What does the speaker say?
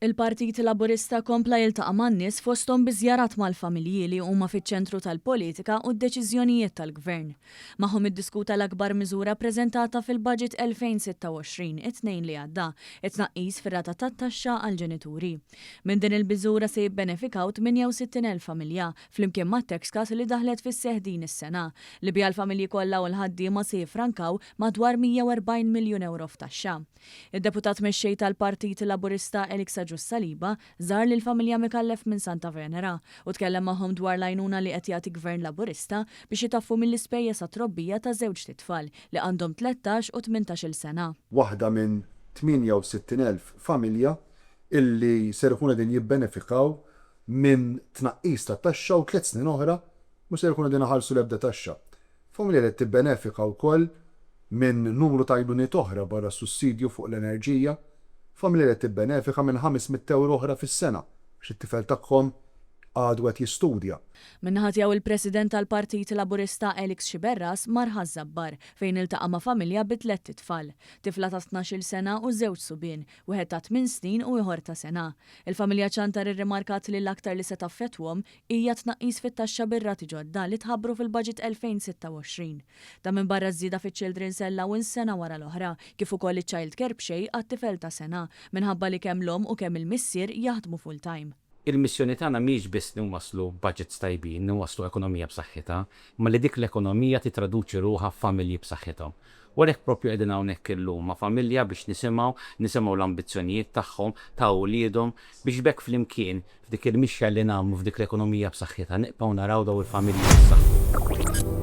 Il-Partit Laburista kompla jiltaqa' man-nies fosthom bi żjarat mal-familji li huma fiċ-ċentru tal-politika u d-deċiżjonijiet tal-Gvern. Magħhom iddiskuta l-akbar miżura ppreżentata fil-Baġit 2026 it-tnejn li għadda, it-tnaqqis fir-rata tat-taxxa għall-ġenituri. Minn din il-miżura se jibbenefikaw 68,000 familja flimkien mat-tax cut li daħlet fis-seħħ din is-sena li biha l-familji kollha u l-ħaddiema se jiffrankaw madwar 140 miljun euro f'taxxa. Id-deputat mexxej tal-Partit Laburista Eliksa Saliba żar lil familja mikallef minn Santa Venera u tkellem magħhom dwar l-għajnuna li qed jagħti Gvern Laburista biex itaffu mill-ispejjeż għat-trobbija ta' żewġ titfal li għandhom 13 u 18-il sena. Waħda minn 68,000 familja illi ser ikunu din jibbenefikaw minn tnaqqis ta' taxxa u 3 snin oħra mhux ser ikunu din iħallsu l-ebda taxxa. Familja li tibbenefika wkoll minn numru ta' għajnuniet oħra barra sussidju fuq l-enerġija. Familja li tibbenefika minn 500 euro oħra fis-sena biex it-tifel tagħhom għadu qed jistudja. Minnaħat jew il-President tal-Partit Laburista Elix Xiberras marħa żabbar fejn iltaqa' ma' familja bi 3 titfal, tifla ta' 12-il sena u 2 subien, wieħed ta' 8 snin u ieħor ta' sena. Il-familja ċantar irrimarkat li l-aktar li se taffettwhom hija tnaqqis fit-taxxa bir-rati ġodda li tħabbru fil-Baġit 2026. Ta' minn barra żieda fiċ-Children's Allowance sena wara l-oħra, kif ukoll iċ-Child Care b'xejn għat-tifel ta' sena minħabba li kemm l-om u kemm il-missier jaħdmu full-time. Il-missjoni tagħna mhix biss nwaslu budgets tajbin, nwaslu ekonomija b'saħħitha, ma li dik l-ekonomija titraduċi ruħha f'familji b'saħħithom. U għalhekk proprju qegħdin hawnhekk illum ma' familja biex nisimgħu l-ambizzjonijiet tagħhom ta' wliedhom biex bekk flimkien f'dik il-mixja li nagħmlu f'dik l-ekonomija b'saħħitha nibqgħu naraw daw il-familji b'saħħithom.